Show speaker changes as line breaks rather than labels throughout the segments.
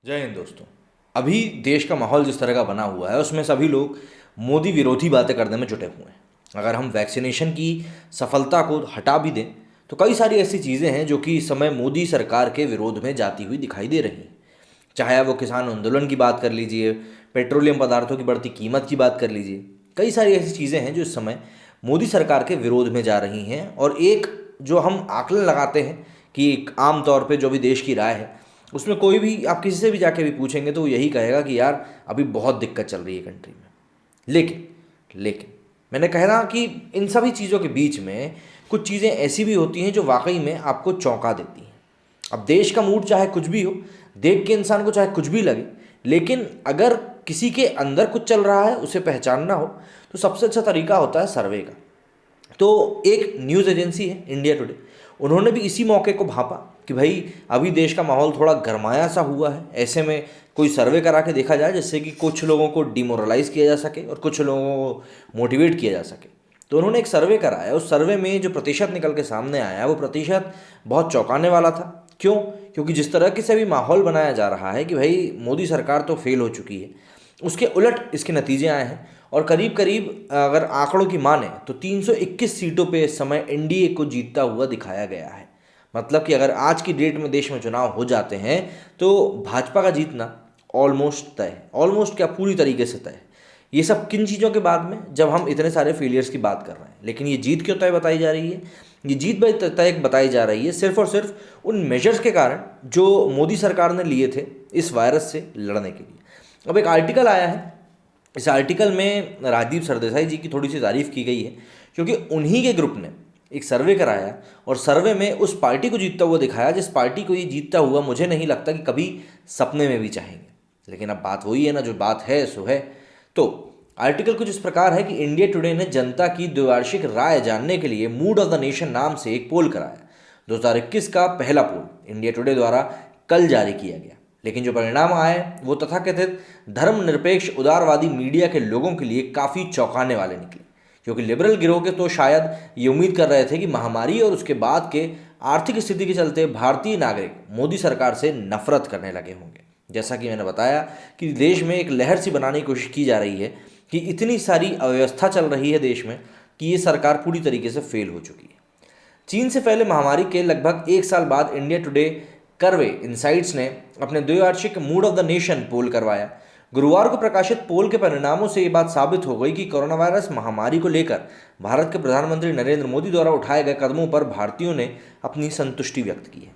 जय हिंद दोस्तों। अभी देश का माहौल जिस तरह का बना हुआ है उसमें सभी लोग मोदी विरोधी बातें करने में जुटे हुए हैं। अगर हम वैक्सीनेशन की सफलता को हटा भी दें तो कई सारी ऐसी चीज़ें हैं जो कि इस समय मोदी सरकार के विरोध में जाती हुई दिखाई दे रही हैं। चाहे वो किसान आंदोलन की बात कर लीजिए, पेट्रोलियम पदार्थों की बढ़ती कीमत की बात कर लीजिए, कई सारी ऐसी चीज़ें हैं जो इस समय मोदी सरकार के विरोध में जा रही हैं। और एक जो हम आकलन लगाते हैं कि आम तौर पे जो भी देश की राय है उसमें कोई भी आप किसी से भी जाके भी पूछेंगे तो वो यही कहेगा कि यार अभी बहुत दिक्कत चल रही है कंट्री में। लेकिन लेकिन मैंने कहना कि इन सभी चीज़ों के बीच में कुछ चीज़ें ऐसी भी होती हैं जो वाकई में आपको चौंका देती हैं। अब देश का मूड चाहे कुछ भी हो, देख के इंसान को चाहे कुछ भी लगे, लेकिन अगर किसी के अंदर कुछ चल रहा है उसे पहचानना हो तो सबसे अच्छा तरीका होता है सर्वे का। तो एक न्यूज़ एजेंसी है इंडिया टुडे, उन्होंने भी इसी मौके को भांपा कि भाई अभी देश का माहौल थोड़ा गरमाया सा हुआ है, ऐसे में कोई सर्वे करा के देखा जाए जिससे कि कुछ लोगों को डिमोरलाइज किया जा सके और कुछ लोगों को मोटिवेट किया जा सके। तो उन्होंने एक सर्वे कराया, उस सर्वे में जो प्रतिशत निकल के सामने आया वो प्रतिशत बहुत चौंकाने वाला था। क्यों? क्योंकि जिस तरह के से भी माहौल बनाया जा रहा है कि भाई मोदी सरकार तो फेल हो चुकी है, उसके उलट इसके नतीजे आए हैं। और करीब करीब अगर आंकड़ों की माने तो 321 सीटों पे इस समय एनडीए को जीतता हुआ दिखाया गया है। मतलब कि अगर आज की डेट में देश में चुनाव हो जाते हैं तो भाजपा का जीतना ऑलमोस्ट तय है। ऑलमोस्ट क्या, पूरी तरीके से तय है। ये सब किन चीज़ों के बाद में, जब हम इतने सारे फेलियर्स की बात कर रहे हैं। लेकिन ये जीत क्यों तय बताई जा रही है? ये जीत तय बताई जा रही है सिर्फ और सिर्फ उन मेजर्स के कारण जो मोदी सरकार ने लिए थे इस वायरस से लड़ने के लिए। अब एक आर्टिकल आया है, इस आर्टिकल में राजदीप सरदेसाई जी की थोड़ी सी तारीफ की गई है क्योंकि उन्हीं के ग्रुप ने एक सर्वे कराया और सर्वे में उस पार्टी को जीतता हुआ दिखाया जिस पार्टी को ये जीतता हुआ मुझे नहीं लगता कि कभी सपने में भी चाहेंगे। लेकिन अब बात वही है ना, जो बात है सो है। तो आर्टिकल कुछ इस प्रकार है कि इंडिया टुडे ने जनता की द्विवार्षिक राय जानने के लिए मूड ऑफ द नेशन नाम से एक पोल कराया। 2021 का पहला पोल इंडिया टुडे द्वारा कल जारी किया गया, लेकिन जो परिणाम आए वो तथाकथित धर्मनिरपेक्ष उदारवादी मीडिया के लोगों के लिए काफ़ी चौंकाने वाले निकले। क्योंकि लिबरल गिरोह के तो शायद ये उम्मीद कर रहे थे कि महामारी और उसके बाद के आर्थिक स्थिति के चलते भारतीय नागरिक मोदी सरकार से नफरत करने लगे होंगे। जैसा कि मैंने बताया कि देश में एक लहर सी बनाने की कोशिश की जा रही है कि इतनी सारी अव्यवस्था चल रही है देश में कि ये सरकार पूरी तरीके से फेल हो चुकी है। चीन से फैले महामारी के लगभग एक साल बाद इंडिया टुडे कर्वे इनसाइट्स ने अपने द्विवार्षिक मूड ऑफ द नेशन पोल करवाया। गुरुवार को प्रकाशित पोल के परिणामों से ये बात साबित हो गई कि कोरोना वायरस महामारी को लेकर भारत के प्रधानमंत्री नरेंद्र मोदी द्वारा उठाए गए कदमों पर भारतीयों ने अपनी संतुष्टि व्यक्त की है।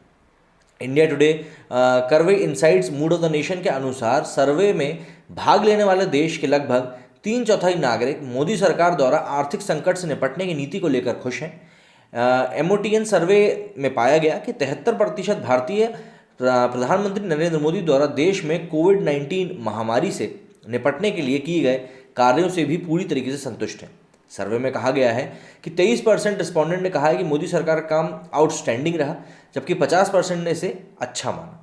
India today curve insights mood of the nation के अनुसार सर्वे में भाग लेने वाले देश के लगभग 3/4 नागरिक मोदी सरकार द्वारा आर्थिक संकट से निपटने की नीति को लेकर खुश हैं। एमओटीएन सर्वे में पाया गया कि 73% भारतीय प्रधानमंत्री नरेंद्र मोदी द्वारा देश में कोविड-19 महामारी से निपटने के लिए किए गए कार्यों से भी पूरी तरीके से संतुष्ट हैं। सर्वे में कहा गया है कि 23% रिस्पॉन्डेंट ने कहा है कि मोदी सरकार का काम आउटस्टैंडिंग रहा, जबकि 50% ने इसे अच्छा माना।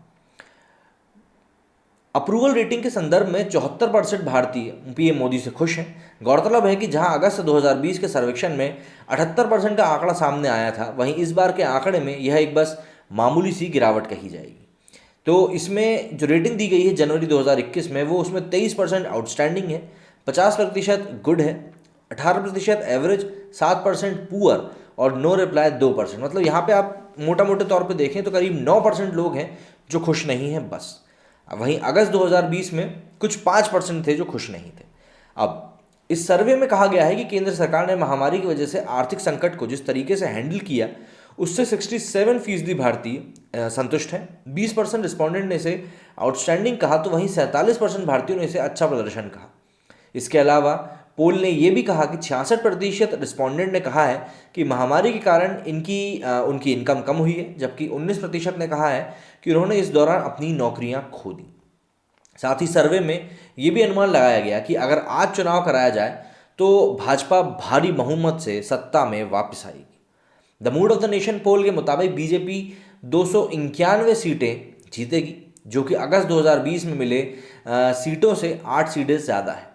अप्रूवल रेटिंग के संदर्भ में 74% भारतीय पीएम मोदी से खुश हैं। गौरतलब है कि जहां अगस्त 2020 के सर्वेक्षण में 78% का आंकड़ा सामने आया था, वहीं इस बार के आंकड़े में यह एक बस मामूली सी गिरावट कही जाएगी। तो इसमें जो रेटिंग दी गई है जनवरी 2021 में, वो उसमें 23% आउटस्टैंडिंग है, 50% गुड है, 18% एवरेज, 7% पुअर और नो रिप्लाई 2%। मतलब यहाँ पे आप मोटा मोटे तौर पे देखें तो करीब 9% लोग हैं जो खुश नहीं हैं बस। वहीं अगस्त 2020 में कुछ 5% थे जो खुश नहीं थे। अब इस सर्वे में कहा गया है कि केंद्र सरकार ने महामारी की वजह से आर्थिक संकट को जिस तरीके से हैंडल किया उससे 67% भारतीय संतुष्ट हैं। 20% रिस्पॉन्डेंट ने इसे आउटस्टैंडिंग कहा, तो वहीं 47% भारतीयों ने इसे अच्छा प्रदर्शन कहा। इसके अलावा पोल ने यह भी कहा कि 66% रिस्पॉन्डेंट ने कहा है कि महामारी के कारण उनकी इनकम कम हुई है, जबकि 19% ने कहा है कि उन्होंने इस दौरान अपनी नौकरियां खो दी। साथ ही सर्वे में यह भी अनुमान लगाया गया कि अगर आज चुनाव कराया जाए तो भाजपा भारी बहुमत से सत्ता में वापस आएगी। The mood of the nation poll के मुताबिक बीजेपी 291 सीटें जीतेगी, जो कि अगस्त 2020 में मिले सीटों से 8 सीटें ज़्यादा है।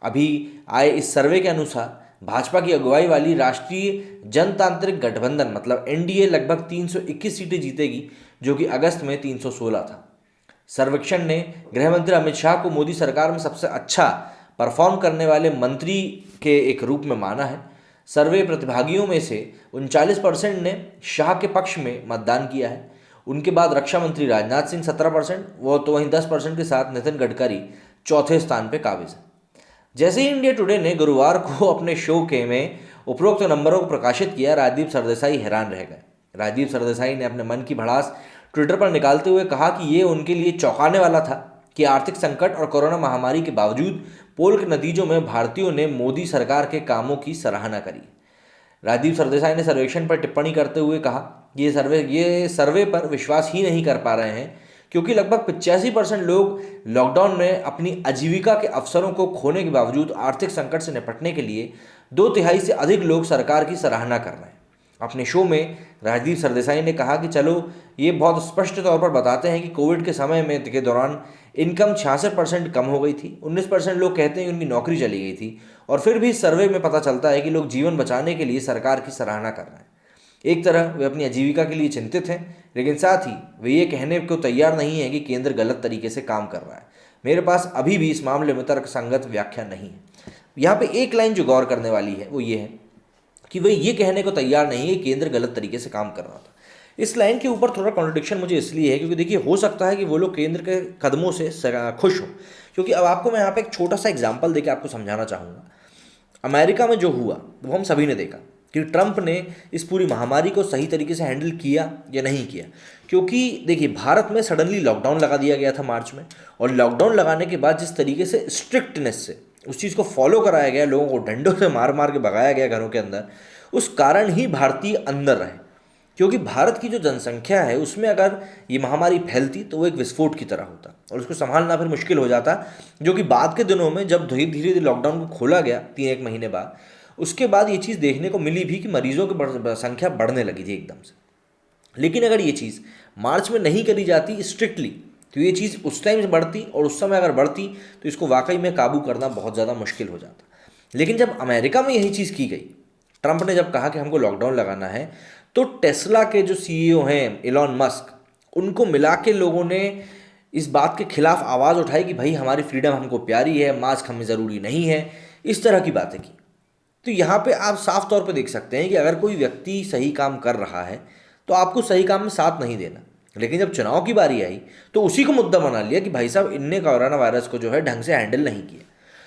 अभी आए इस सर्वे के अनुसार भाजपा की अगुवाई वाली राष्ट्रीय जनतांत्रिक गठबंधन मतलब एनडीए लगभग 321 सीटें जीतेगी, जो कि अगस्त में 316 था। सर्वेक्षण ने गृह मंत्री अमित शाह को मोदी सरकार में सबसे अच्छा परफॉर्म करने वाले मंत्री के एक रूप में माना है। सर्वे प्रतिभागियों में से 39% ने शाह के पक्ष में मतदान किया है। उनके बाद रक्षा मंत्री राजनाथ सिंह 17%, वो तो वहीं 10% के साथ नितिन गडकरी चौथे स्थान पर काबिज है। जैसे ही इंडिया टुडे ने गुरुवार को अपने शो के में उपरोक्त नंबरों को प्रकाशित किया, राजदीप सरदेसाई हैरान रह गए। राजदीप सरदेसाई ने अपने मन की भड़ास ट्विटर पर निकालते हुए कहा कि ये उनके लिए चौंकाने वाला था कि आर्थिक संकट और कोरोना महामारी के बावजूद पोल के नतीजों में भारतीयों ने मोदी सरकार के कामों की सराहना करी। राजदीप सरदेसाई ने सर्वेक्षण पर टिप्पणी करते हुए कहा कि ये सर्वे पर विश्वास ही नहीं कर पा रहे हैं, क्योंकि लगभग 85% लोग लॉकडाउन में अपनी आजीविका के अवसरों को खोने के बावजूद आर्थिक संकट से निपटने के लिए 2/3 से अधिक लोग सरकार की सराहना कर रहे हैं। अपने शो में राजदीप सरदेसाई ने कहा कि चलो ये बहुत स्पष्ट तौर पर बताते हैं कि कोविड के समय में के दौरान इनकम 66% कम हो गई थी। 19% लोग कहते हैं कि उनकी नौकरी चली गई थी, और फिर भी सर्वे में पता चलता है कि लोग जीवन बचाने के लिए सरकार की सराहना कर रहे हैं। एक तरह वे अपनी आजीविका के लिए चिंतित हैं, लेकिन साथ ही वे ये कहने को तैयार नहीं है कि केंद्र गलत तरीके से काम कर रहा है। मेरे पास अभी भी इस मामले में तर्कसंगत व्याख्या नहीं है। यहाँ पे एक लाइन जो गौर करने वाली है वो ये है कि वे ये कहने को तैयार नहीं है कि केंद्र गलत तरीके से काम कर रहा था। इस लाइन के ऊपर थोड़ा कॉन्ट्रडिक्शन मुझे इसलिए है क्योंकि देखिए, हो सकता है कि वो लोग केंद्र के कदमों से खुश हों, क्योंकि अब आपको मैं यहाँ पे एक छोटा सा एग्जाम्पल देकर आपको समझाना चाहूँगा। अमेरिका में जो हुआ वो हम सभी ने देखा कि ट्रंप ने इस पूरी महामारी को सही तरीके से हैंडल किया या नहीं किया। क्योंकि देखिए, भारत में सडनली लॉकडाउन लगा दिया गया था मार्च में, और लॉकडाउन लगाने के बाद जिस तरीके से स्ट्रिक्टनेस से उस चीज़ को फॉलो कराया गया, लोगों को डंडों से मार मार के भगाया गया घरों के अंदर, उस कारण ही भारतीय अंदर रहे। क्योंकि भारत की जो जनसंख्या है उसमें अगर ये महामारी फैलती तो वो एक विस्फोट की तरह होता और उसको संभालना फिर मुश्किल हो जाता, जो कि बाद के दिनों में जब धीरे धीरे लॉकडाउन को खोला गया 3-1 महीने बाद, उसके बाद ये चीज़ देखने को मिली भी कि मरीजों की संख्या बढ़ने लगी थी एकदम से। लेकिन अगर ये चीज़ मार्च में नहीं करी जाती स्ट्रिक्टली, तो ये चीज़ उस टाइम से बढ़ती, और उस समय अगर बढ़ती तो इसको वाकई में काबू करना बहुत ज़्यादा मुश्किल हो जाता। लेकिन जब अमेरिका में यही चीज़ की गई, ट्रंप ने जब कहा कि हमको लॉकडाउन लगाना है, तो टेस्ला के जो सीईओ हैं एलॉन मस्क, उनको मिला के लोगों ने इस बात के खिलाफ आवाज़ उठाई कि भाई हमारी फ्रीडम हमको प्यारी है, मास्क हमें ज़रूरी नहीं है, इस तरह की बातें की। तो यहाँ पे आप साफ तौर पे देख सकते हैं कि अगर कोई व्यक्ति सही काम कर रहा है तो आपको सही काम में साथ नहीं देना। लेकिन जब चुनाव की बारी आई तो उसी को मुद्दा बना लिया कि भाई साहब इनने कोरोना वायरस को जो है ढंग से हैंडल नहीं किया।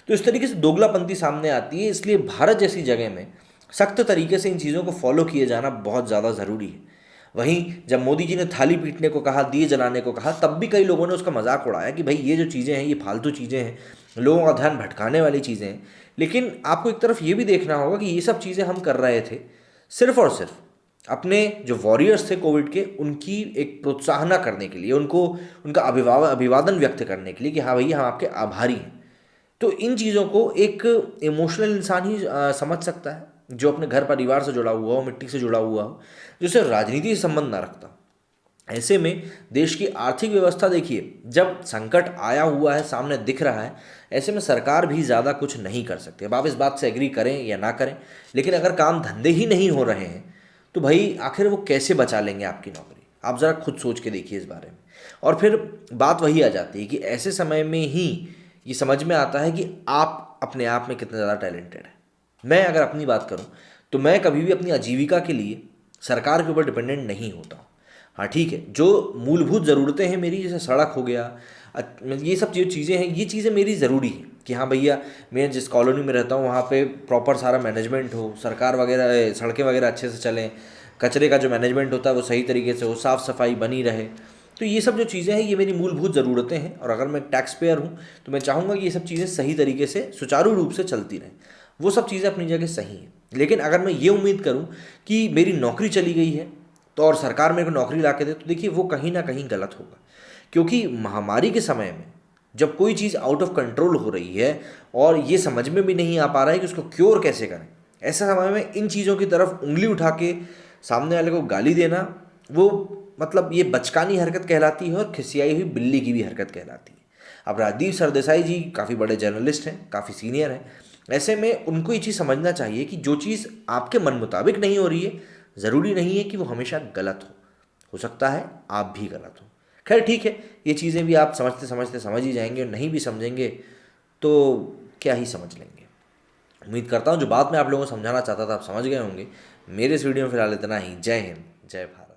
तो इस तरीके से दोगलापंथी सामने आती है। इसलिए भारत जैसी जगह में सख्त तरीके से इन चीज़ों को फॉलो किए जाना बहुत ज़्यादा ज़रूरी है। वहीं जब मोदी जी ने थाली पीटने को कहा, दिए जलाने को कहा, तब भी कई लोगों ने उसका मजाक उड़ाया कि भाई ये जो चीज़ें हैं ये फालतू चीज़ें हैं, लोगों का ध्यान भटकाने वाली चीज़ें हैं। लेकिन आपको एक तरफ ये भी देखना होगा कि ये सब चीज़ें हम कर रहे थे सिर्फ और सिर्फ अपने जो वॉरियर्स थे कोविड के, उनकी एक प्रोत्साहना करने के लिए, उनको उनका अभिवादन व्यक्त करने के लिए कि हाँ भैया हम आपके आभारी हैं। तो इन चीज़ों को एक इमोशनल इंसान ही समझ सकता है, जो अपने घर परिवार से जुड़ा हुआ हो, मिट्टी से जुड़ा हुआ हो, जिससे राजनीति से संबंध ना रखता। ऐसे में देश की आर्थिक व्यवस्था देखिए, जब संकट आया हुआ है, सामने दिख रहा है, ऐसे में सरकार भी ज़्यादा कुछ नहीं कर सकती। अब आप इस बात से एग्री करें या ना करें, लेकिन अगर काम धंधे ही नहीं हो रहे हैं तो भाई आखिर वो कैसे बचा लेंगे आपकी नौकरी? आप ज़रा खुद सोच के देखिए इस बारे में। और फिर बात वही आ जाती है कि ऐसे समय में ही ये समझ में आता है कि आप अपने आप में कितने ज़्यादा टैलेंटेड हैं। मैं अगर अपनी बात करूं तो मैं कभी भी अपनी आजीविका के लिए सरकार के ऊपर डिपेंडेंट नहीं होता हूं। हाँ ठीक है, जो मूलभूत ज़रूरतें हैं मेरी, जैसे सड़क हो गया, ये सब जो चीज़ें हैं, ये चीज़ें मेरी ज़रूरी है कि हाँ भैया मैं जिस कॉलोनी में रहता हूँ वहाँ पे प्रॉपर सारा मैनेजमेंट हो, सरकार वगैरह, सड़कें वगैरह अच्छे से चलें, कचरे का जो मैनेजमेंट होता है वो सही तरीके से हो, साफ़ सफाई बनी रहे। तो ये सब जो चीज़ें हैं ये मेरी मूलभूत ज़रूरतें हैं, और अगर मैं टैक्स पेयर हूँ तो मैं चाहूँगा कि ये सब चीज़ें सही तरीके से सुचारू रूप से चलती रहें। वो सब चीज़ें अपनी जगह सही हैं। लेकिन अगर मैं ये उम्मीद करूँ कि मेरी नौकरी चली गई है तो और सरकार मेरे को नौकरी ला के दे, तो देखिए वो कहीं ना कहीं गलत होगा। क्योंकि महामारी के समय में जब कोई चीज़ आउट ऑफ कंट्रोल हो रही है और ये समझ में भी नहीं आ पा रहा है कि उसको क्योर कैसे करें, ऐसे समय में इन चीज़ों की तरफ उंगली उठा के सामने वाले को गाली देना, वो मतलब ये बचकानी हरकत कहलाती है और खिसियाई हुई बिल्ली की भी हरकत कहलाती है। अब राजदीप सरदेसाई जी काफ़ी बड़े जर्नलिस्ट हैं, काफ़ी सीनियर हैं। ऐसे में उनको ये चीज़ समझना चाहिए कि जो चीज़ आपके मन मुताबिक नहीं हो रही है, ज़रूरी नहीं है कि वो हमेशा गलत हो सकता है आप भी गलत हो। खैर ठीक है, ये चीज़ें भी आप समझते समझते समझ ही जाएंगे, और नहीं भी समझेंगे तो क्या ही समझ लेंगे। उम्मीद करता हूँ जो बात मैं आप लोगों को समझाना चाहता था आप समझ गए होंगे। मेरे इस वीडियो में फिलहाल इतना ही। जय हिंद, जय भारत।